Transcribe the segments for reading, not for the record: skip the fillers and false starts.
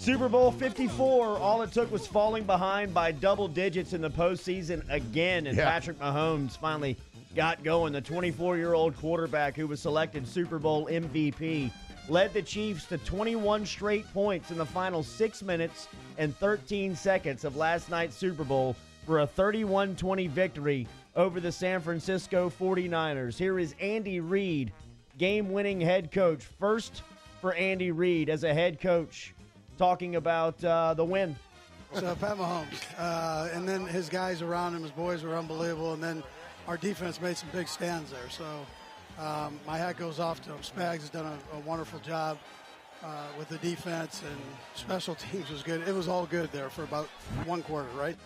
Super Bowl 54, all it took was falling behind by double digits in the postseason again, and Patrick Mahomes finally got going. The 24-year-old quarterback who was selected Super Bowl MVP led the Chiefs to 21 straight points in the final 6 minutes and 13 seconds of last night's Super Bowl for a 31-20 victory over the San Francisco 49ers. Here is Andy Reid, game-winning head coach. First for Andy Reid as a head coach, talking about the win. So Pat Mahomes, and then his guys around him, his boys were unbelievable, and then our defense made some big stands there. So my hat goes off to him. Spags has done a wonderful job with the defense, and special teams was good. It was all good there for about one quarter, right?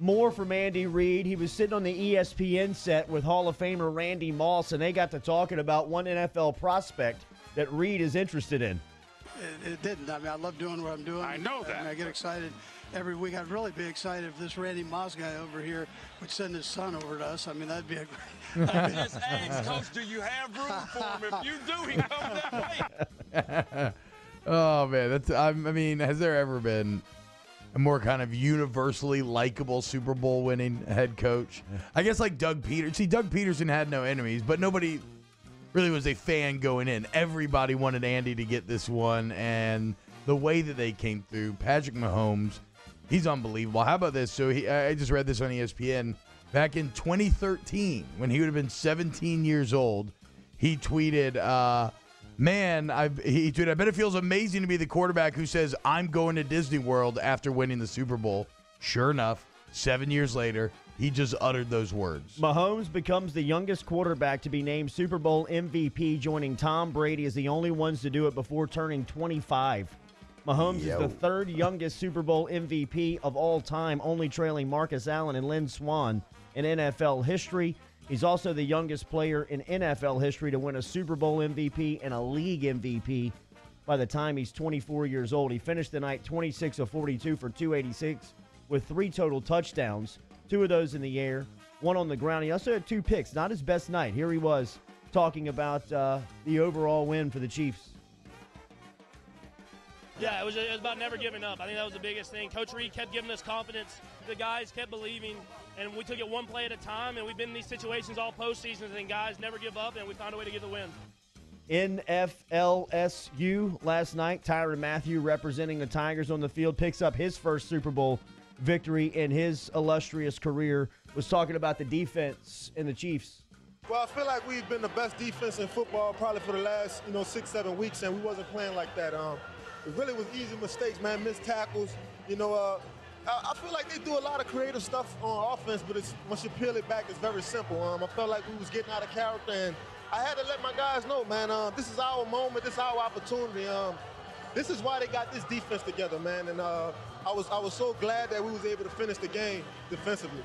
More from Andy Reid. He was sitting on the ESPN set with Hall of Famer Randy Moss, and they got to talking about one NFL prospect that Reid is interested in. It didn't. I mean, I love doing what I'm doing. I know that. I get excited every week. I'd really be excited if this Randy Moss guy over here would send his son over to us. I mean, that'd be a great. Just ask, Coach, do you have room for him? If you do, he comes that way. Oh, man. I mean, has there ever been a more kind of universally likable Super Bowl winning head coach? I guess like Doug Peterson. See, Doug Peterson had no enemies, but nobody really was a fan going in. Everybody wanted Andy to get this one, and the way that they came through, Patrick Mahomes, he's unbelievable. How about this? So I just read this on ESPN. Back in 2013, when he would have been 17 years old, he tweeted, I bet it feels amazing to be the quarterback who says, I'm going to Disney World after winning the Super Bowl. Sure enough, 7 years later, he just uttered those words. Mahomes becomes the youngest quarterback to be named Super Bowl MVP, joining Tom Brady as the only ones to do it before turning 25. Mahomes is the third youngest Super Bowl MVP of all time, only trailing Marcus Allen and Lynn Swann in NFL history. He's also the youngest player in NFL history to win a Super Bowl MVP and a league MVP by the time he's 24 years old. He finished the night 26 of 42 for 286 with 3 total touchdowns, 2 of those in the air, 1 on the ground. He also had 2 picks, not his best night. Here he was talking about the overall win for the Chiefs. Yeah, it was about never giving up. I think that was the biggest thing. Coach Reid kept giving us confidence. The guys kept believing, and we took it one play at a time, and we've been in these situations all postseasons, and guys never give up, and we found a way to get the win. NFLSU last night, Tyrann Mathieu representing the Tigers on the field, picks up his first Super Bowl victory in his illustrious career, was talking about the defense and the Chiefs. Well, I feel like we've been the best defense in football probably for the last, 6-7 weeks, and we wasn't playing like that. It really was easy mistakes, man, missed tackles. I feel like they do a lot of creative stuff on offense, but once you peel it back, it's very simple. I felt like we was getting out of character, and I had to let my guys know, man, this is our moment, this is our opportunity. This is why they got this defense together, man, and I was so glad that we was able to finish the game defensively.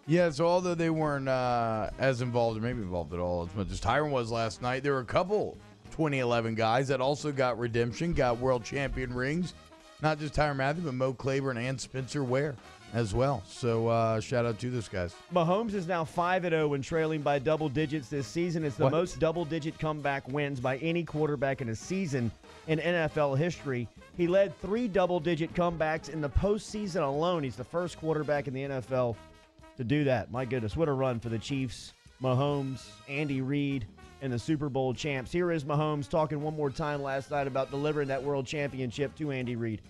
Yeah, so although they weren't as involved, or maybe involved at all as much as Tyrann was last night, there were a couple 2011 guys that also got redemption, got world champion rings. Not just Tyrann Mathieu, but Mo Claiborne and Spencer Ware as well. So shout out to those guys. Mahomes is now 5-0 and trailing by double digits this season. It's the most double-digit comeback wins by any quarterback in a season in NFL history. He led 3 double-digit comebacks in the postseason alone. He's the first quarterback in the NFL to do that. My goodness, what a run for the Chiefs. Mahomes, Andy Reid, and the Super Bowl champs. Here is Mahomes talking one more time last night about delivering that world championship to Andy Reid.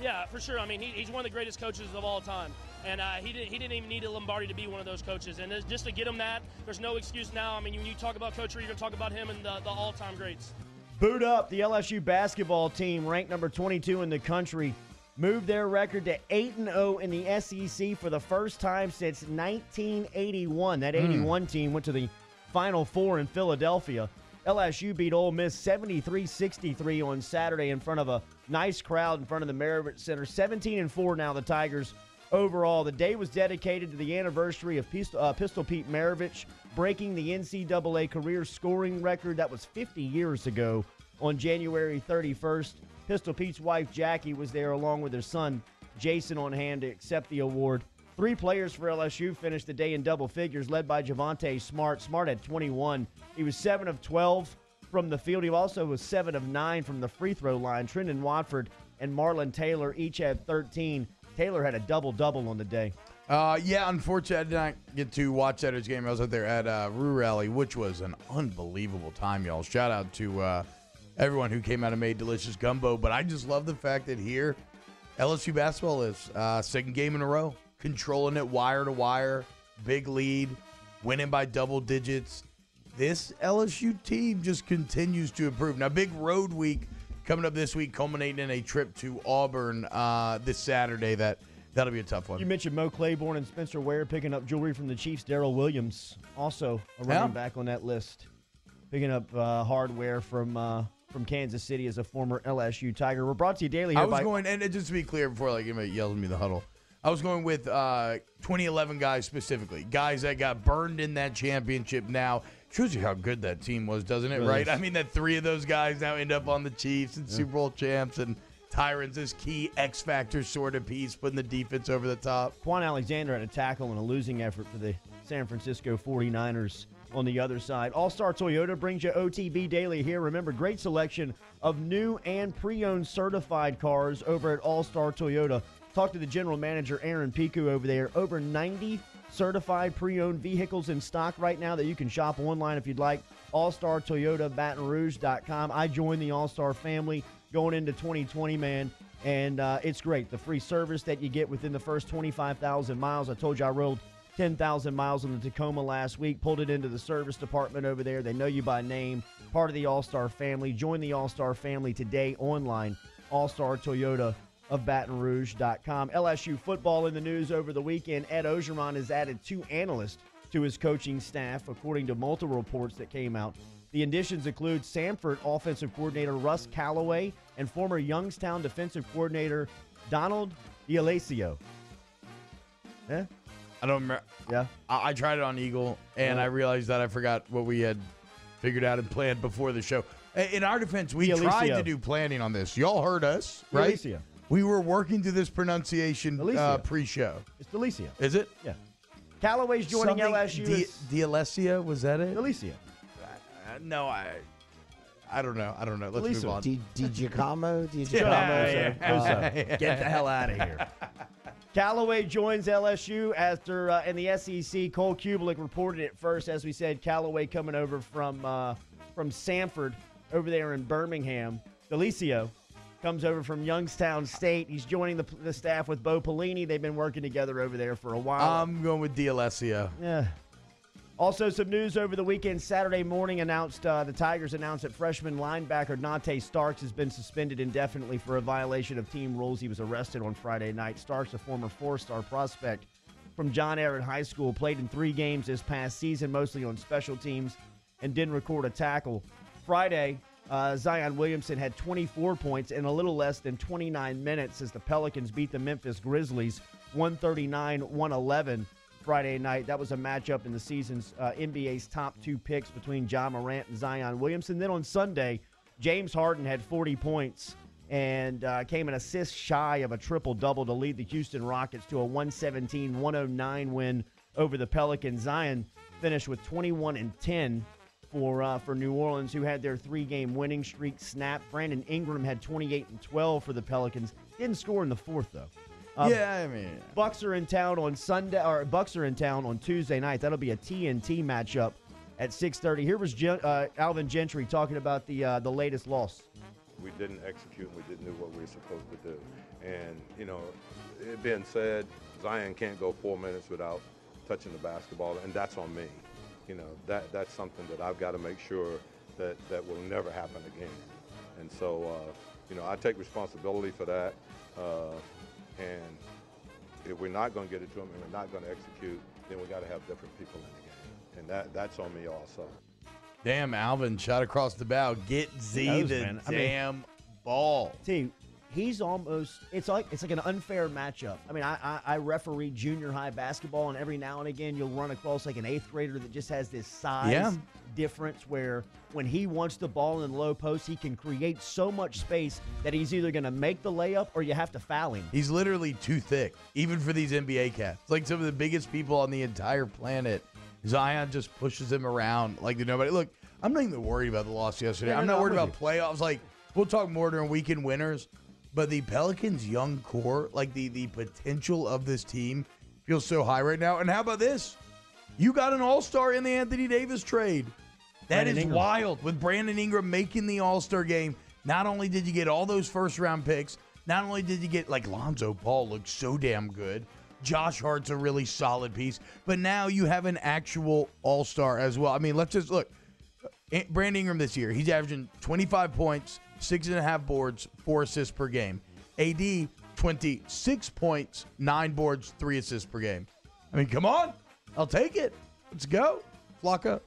Yeah, for sure. I mean, he's one of the greatest coaches of all time, and he didn't even need a Lombardi to be one of those coaches. And just to get him that, there's no excuse now. I mean, when you talk about Coach Reid, you're going to talk about him and the all-time greats. Boot up. The LSU basketball team, ranked number 22 in the country, moved their record to 8-0 in the SEC for the first time since 1981. That 81 team went to the Final Four in Philadelphia. LSU beat Ole Miss 73-63 on Saturday in front of a nice crowd in front of the Marriott Center. 17-4 now the Tigers overall. The day was dedicated to the anniversary of Pistol Pete Maravich breaking the NCAA career scoring record. That was 50 years ago on January 31st. Pistol Pete's wife, Jackie, was there along with her son, Jason, on hand to accept the award. 3 players for LSU finished the day in double figures, led by Javonte Smart. Smart had 21. He was 7 of 12 from the field. He also was 7 of 9 from the free throw line. Trendon Watford and Marlon Taylor each had 13. Taylor had a double-double on the day. Yeah, unfortunately, I did not get to watch Saturday's game. I was out there at Rue Rally, which was an unbelievable time, y'all. Shout out to everyone who came out and made delicious gumbo. But I just love the fact that here, LSU basketball is second game in a row, controlling it wire to wire, big lead, winning by double digits. This LSU team just continues to improve. Now, big road week coming up this week, culminating in a trip to Auburn this Saturday. That'll be a tough one. You mentioned Mo Claiborne and Spencer Ware picking up jewelry from the Chiefs. Darrell Williams, also a running back on that list, picking up hardware from Kansas City as a former LSU Tiger. We're brought to you daily here and just to be clear before anybody yells at me the huddle, I was going with 2011 guys specifically, guys that got burned in that championship now. Shows you how good that team was, doesn't it, right? I mean, that three of those guys now end up on the Chiefs and Super Bowl champs, and Tyron's this key X-factor sort of piece, putting the defense over the top. Quan Alexander had a tackle in a losing effort for the San Francisco 49ers on the other side. All-Star Toyota brings you OTB Daily here. Remember, great selection of new and pre-owned certified cars over at All-Star Toyota. Talk to the general manager, Aaron Piku, over there. Over 90 certified pre-owned vehicles in stock right now that you can shop online if you'd like. All-Star Toyota, BatonRouge.com. I joined the All-Star family going into 2020, man, and it's great. The free service that you get within the first 25,000 miles. I told you I rode 10,000 miles on the Tacoma last week, pulled it into the service department over there. They know you by name, part of the All-Star family. Join the All-Star family today online, All-Star Toyota of BatonRouge.com. LSU football in the news over the weekend. Ed Ogeron has added 2 analysts to his coaching staff, according to multiple reports that came out. The additions include Samford offensive coordinator Russ Callaway and former Youngstown defensive coordinator Donald D'Alessio. Yeah? I don't remember. Yeah. I tried it on Eagle, and I realized that I forgot what we had figured out and planned before the show. In our defense, we tried to do planning on this. Y'all heard us, right? D'Alessio. We were working to this pronunciation pre-show. It's D'Alessio. Is it? Yeah. Callaway's joining LSU. D'Alessio, was that it? D'Alessio. No, I don't know. Let's move on. DiGiacomo? Get the hell out of here. Callaway joins LSU after in the SEC. Cole Kubelik reported it first. As we said, Callaway coming over from Samford over there in Birmingham. D'Alessio comes over from Youngstown State. He's joining the staff with Bo Pelini. They've been working together over there for a while. I'm going with D'Alessio. Yeah. Also, some news over the weekend. Saturday morning the Tigers announced that freshman linebacker Donte Starks has been suspended indefinitely for a violation of team rules. He was arrested on Friday night. Starks, a former 4-star prospect from John Ehret High School, played in 3 games this past season, mostly on special teams, and didn't record a tackle. Friday, Zion Williamson had 24 points in a little less than 29 minutes as the Pelicans beat the Memphis Grizzlies 139-111 Friday night. That was a matchup in the season's NBA's top 2 picks between Ja Morant and Zion Williamson. Then on Sunday, James Harden had 40 points and came an assist shy of a triple-double to lead the Houston Rockets to a 117-109 win over the Pelicans. Zion finished with 21 and 10 for New Orleans, who had their 3-game winning streak snapped. Brandon Ingram had 28 and 12 for the Pelicans. Didn't score in the 4th, though. Bucks are in town on Bucks are in town on Tuesday night. That'll be a TNT matchup at 6:30. Here was Alvin Gentry talking about the latest loss. We didn't execute, and we didn't do what we were supposed to do. And, it being said, Zion can't go 4 minutes without touching the basketball, and that's on me. That's something that I've got to make sure that will never happen again. And so, I take responsibility for that. And if we're not going to get it to them and we're not going to execute, then we got to have different people in the game. And that's on me also. Damn, Alvin, shot across the bow. Get Z damn ball. See, he's almost – it's like an unfair matchup. I mean, I referee junior high basketball, and every now and again you'll run across like an 8th grader that just has this size difference where when he wants the ball in the low post, he can create so much space that he's either going to make the layup or you have to foul him. He's literally too thick, even for these NBA cats. It's like some of the biggest people on the entire planet. Zion just pushes him around like nobody. Look, I'm not even worried about the loss yesterday. I'm not worried about playoffs. Like, we'll talk more during weekend winners. But the Pelicans' young core, like the potential of this team, feels so high right now. And how about this? You got an all-star in the Anthony Davis trade. That is wild. With Brandon Ingram making the all-star game, not only did you get all those first-round picks, not only did you get, like, Lonzo Ball looks so damn good. Josh Hart's a really solid piece. But now you have an actual all-star as well. I mean, let's just look. Brandon Ingram this year, he's averaging 25 points, 6.5 boards, 4 assists per game. AD, 26 points, 9 boards, 3 assists per game. I mean, come on. I'll take it. Let's go. Flocka.